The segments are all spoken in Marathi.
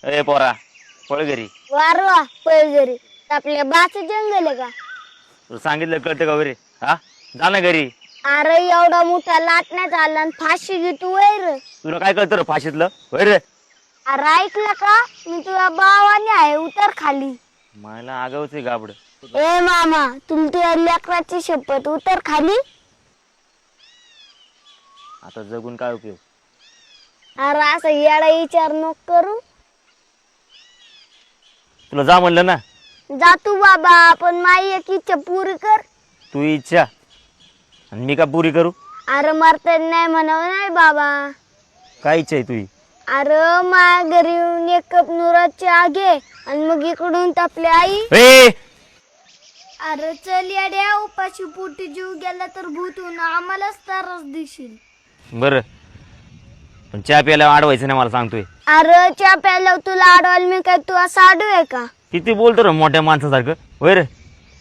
ए पोरा पळ घरी. वारवा पैजरी आपल्या बाच जंगल आहे का? तुला सांगितलं कळतं का वरे? हा जा ना घरी. अरे एवढा मोठा लाटण्यात आला आणि फाशी घेतो वैर. तुला काय कळतं रे फाशीतलं वैर? अरे ऐकलं का? मी तुझ्या भावाने आहे उतर खाली. मला आगावच आहे गाबड. ए मामा तुमच्या लेकराची शपथ उतर खाली. आता जगून काय उपयोग? अरे असं येडा विचार नको करू. तुला जा म्हणलं ना. जा तू बाबा पण माई एक इच्छा पुरी कर. तू इच्छा आणि मी का पुरी करू? अरे मरता नाही म्हणाव नाही बाबा. काय इच्छा आहे तुझी? अरे माझ्या घरी येऊन एक कप नुराची आगे आणि मग इकडून आपली आई. ए अरे चल येड्या उपाशी पोटी जीव गेला तर भूतून आम्हालाच त्रास देशील. बर पण चहा प्यायला अडवायचं नाही मला सांगतोय. अरे चहा प्यायला तुला अडवायला मी काय तू असं आडू आहे का? किती बोलतो रे मोठ्या माणसासारखं वैर?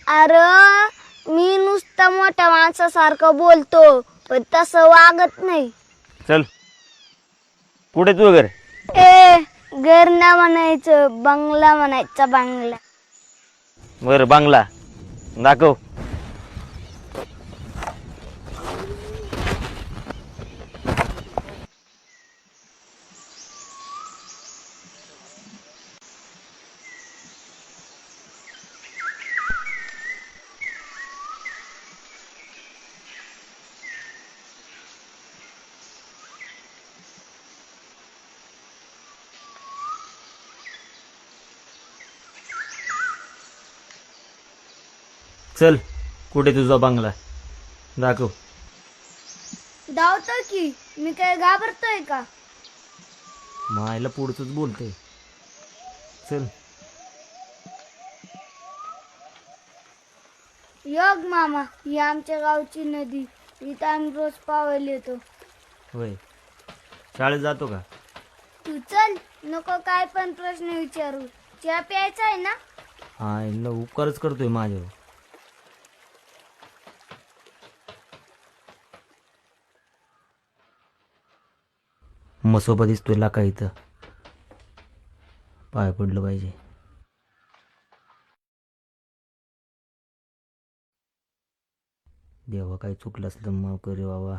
अरे मी नुसतं मोठ्या माणसासारखं बोलतो पण तसं वागत नाही. चल कुठे तू घर? ए घर ना म्हणायचं बंगला म्हणायचा बंगला. बर बांगला दाखव. चल कुठे तुझा बंगला दाखव. धावतो की मी काय घाबरतोय का? मायला पुढचंच बोलतोय. चल योग मामा ही आमच्या गावची नदी. इथं आम्ही रोज पावायला येतो. होय शाळेत जातो का? तू चल नको काय पण प्रश्न विचारू. चहा प्यायचा आहे ना? हा इला उपकारच करतोय माझ्यावर. मसोबा दिसतोय लाका इथं. पाय पडलं पाहिजे. देवा काही चुकलं असलं माफ करे बाबा.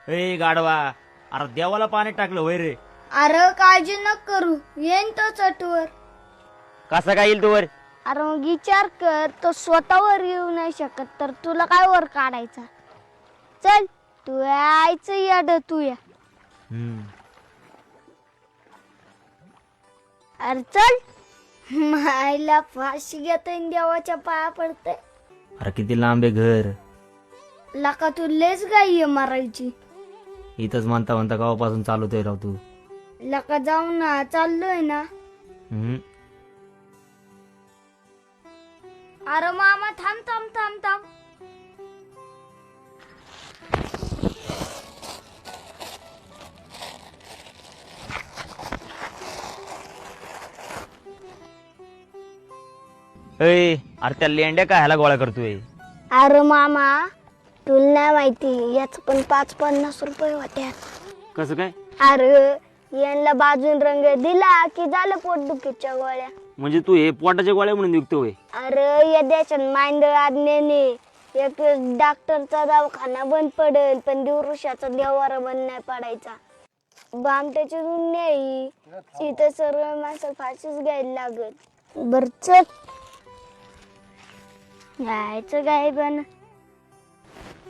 ए गाडवा अरे देवाला पाणी टाकलं वय रे. अरे काळजी नको करू येईन तो चटवर. कसा काय येईल तू वर? अरे मग विचार कर तो स्वतःवर येऊ नाही शकत तर तुला काय वर काढायचा. चल तू यायचं याड तू या. अरे चल मायला फाशी घेता देवाच्या पाया पडते. अरे किती लांब आहे घर. लका तू लेच गाई मारायची. इथंच म्हणता म्हणता गावापासून चालवतोय राव तू. लका जाऊ ना चाललोय ना. अरे मामा थांब थांब थांब थांब. अरे त्या लेंड्या काय ह्याला गोळा करतोय? अरे मामा तुला नाही माहिती याच पण 5-50 रुपये होत्या. कसं काय? अरे यांना बाजून रंग दिला की झालं पोटदुखीच्या गोळ्या. म्हणजे तू हे पोटाच्या गोळ्या म्हणून विकतोय? अरे या देशात मांडळ आज्ञेने एक डॉक्टरचा दवाखाना बंद पडेल पण दिवृषाचा देवारा बंद नाही पडायचा. बामट्याची दुनिया इथं सर्व माणसं फाशीच घ्यायला लागत. बर चल यायचं काय पण.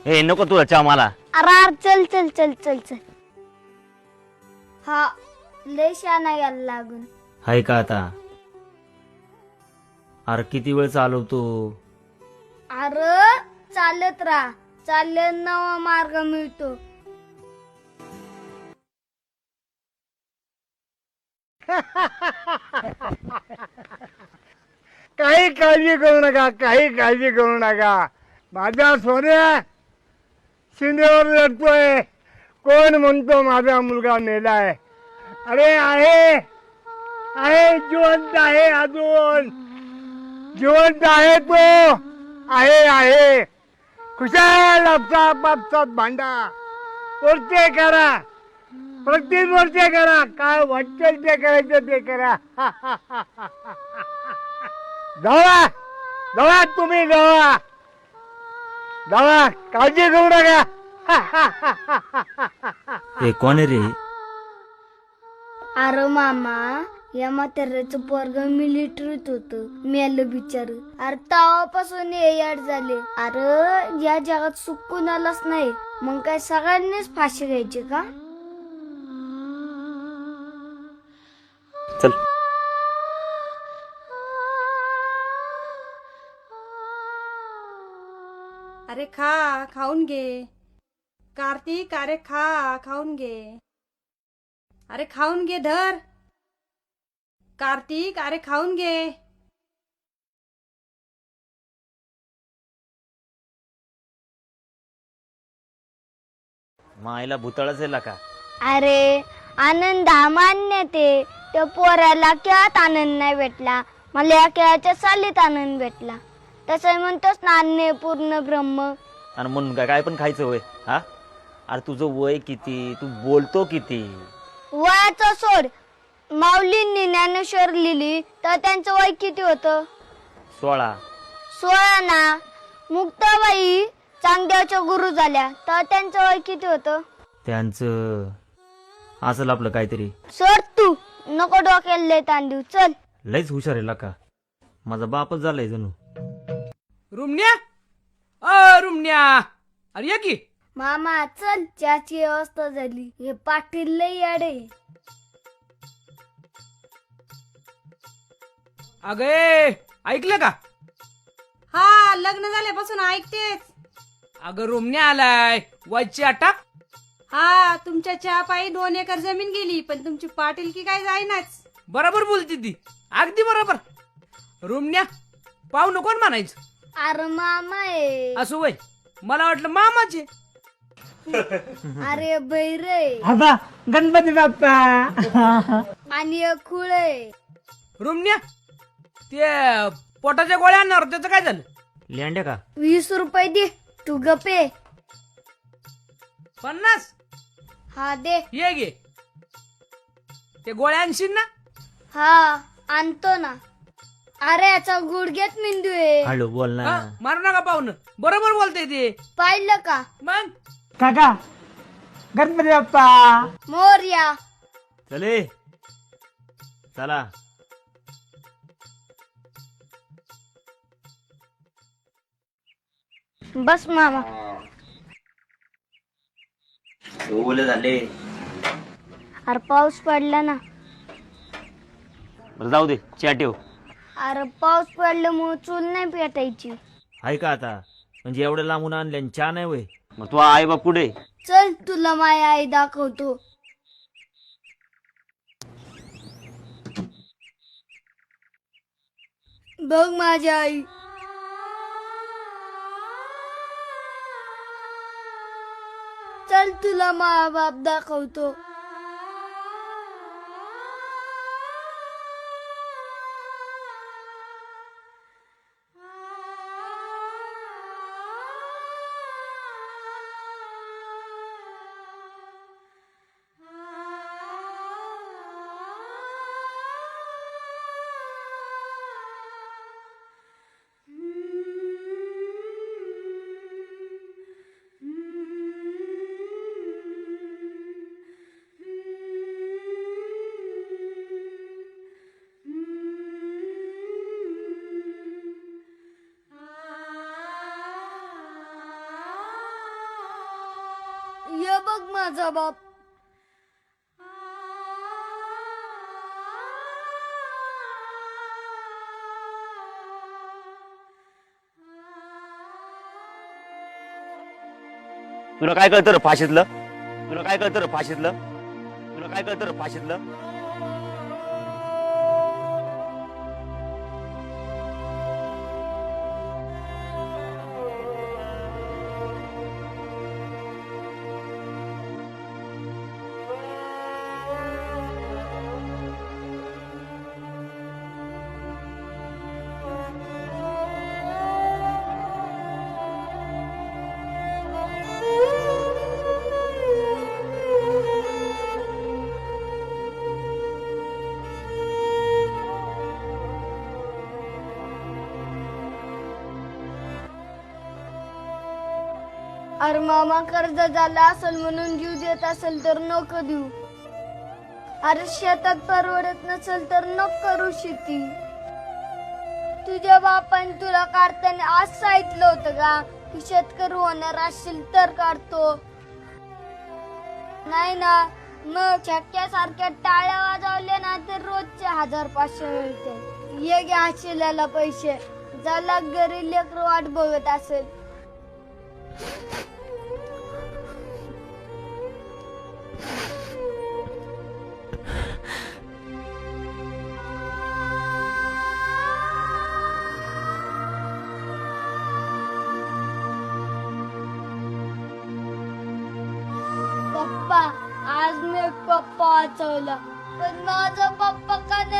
ए नको तुला चहा मला. अरे चल चल चल चल चल. हा लय शाना यायला लागून. हाय का आता? अरे किती वेळ चालवतो? अरे चालत राहा चालत नवा मार्ग मिळतो. काही काळजी करू नका, काही काळजी करू नका. माझा सोन्या शिंदेवर लढतोय. कोण म्हणतो माझा मुलगा मेलाय? अरे आहे आहे जिवंत आहे, अजून जिवंत आहे तो. आहे खुशाल आपसात भांडा वर्षे करा प्रत्येक वर्षे करा काय वाटेल ते करायचं ते करा जावा जावा तुम्ही जावा जावा काळजी करू नका हे कोण आहे रे? अरे मामा या म्हाताऱ्याचं पोरग मिलिटरीत होत मेलं बिचार. अरे तेव्हापासून हे याड झाले. अरे या जगात सुख कुणालाच नाही, मग काय सगळ्यांनीच फाशी घ्यायची का? चल अरे खा, खाऊन घे कार्तिक. अरे खा, खाऊन घे. अरे खाऊन घे धर कार्तिक. अरे खाऊन घे. मायला भूतळच आहे का? अरे आनंद हा मान्य ते त्या पोराला खेळात आनंद नाही भेटला, मला या खेळाच्या सालीत आनंद भेटला. तसं म्हणतोस ना अन्य पूर्ण ब्रह्म. आणि म्हणून काय पण खायचं वय? हा अरे तुझं वय किती, तू बोलतो किती? वयाचं सोड. माऊलींनी ज्ञानेश्वर लिहिली तर त्यांचं वय किती होतं? 16. 16 ना. मुक्ताबाई चांगदेवच्या गुरु झाल्या तर त्यांचं वय किती होतं? त्यांचं असेल आपलं काहीतरी. सोड तू, नको डोक्याला लय ताण देऊ. चल. लयच हुशार आहे का? माझा बापच झालाय जणू. रुमण्या रुमण्या, अरे ये की. मामा चल, चहाची व्यवस्था झाली. हे पाटील लय याडे. अगे ऐकलं का? हा, लग्न झाल्यापासून ऐकतेच. अगं रुमण्या आलाय वरची अटक. हा, तुमच्या चहा पायी 2 एकर जमीन गेली, पण तुमची पाटीलकी काय जाईनाच. बरोबर बोलती ती, अगदी बरोबर. रुमण्या पाहू नको म्हणायचं. अरे मामा आहे. असं वय, मला वाटलं मामाचे. अरे बैरे आता गणपती बाप्पा आणि एक खुळ आहे. रुमण्या ते पोटाच्या गोळ्या आणणार त्याचं काय झालं? लेंड्या का? 20 रुपये दे, तू गपे. 50? हा दे. ये गे, ते गोळ्या आणशील ना? हा आणतो ना. अरे याचा गुडघ्यात मेंदू आहे. हळू बोल ना. हा, मारू नका पाहुणं, बरोबर बोलतय ते. पाहिलं का? मग काका गणपती बाप्पा मोरया. चले चला. बस मामा. ओले झाले. अरे पाऊस पडला ना. बरं जाऊ दे, चहा ठेव. अरे पाऊस पडल्यामुळे चूल नाही पेटायची. आहे का आता? म्हणजे एवढं लांबून आणले चहा नाही वय? मग तू आई बाप कुठे? चल तुला माझी आई दाखवतो. बघ माझी आई. चल तुला मा बाप दाखवतो. ये बघ माझा बाप. तुला काय कळतं रे फाशीतलं? तुला काय कळतं रे फाशीतलं? तुला काय कळतं रे फाशीतलं? अरे मामा कर्ज झाला असेल म्हणून जीव देत असेल तर नको देऊ. अरे शेतात परवडत नसेल तर नको करू शेती. तुझ्या बापाने तुला काढताना आज सांगितलं होतं का की शेतकरी होणार असेल तर काढतो? नाही ना. मग छक्क्यासारख्या टाळ्या वाजवल्या ना तर रोजचे 1500 मिळते. ये घ्या शिल्याला पैसे. ज्याला घरी लेकरं वाट बघत असेल. पप्पा आज मी पप्पा वाचवला पण माझा पप्पा का नाही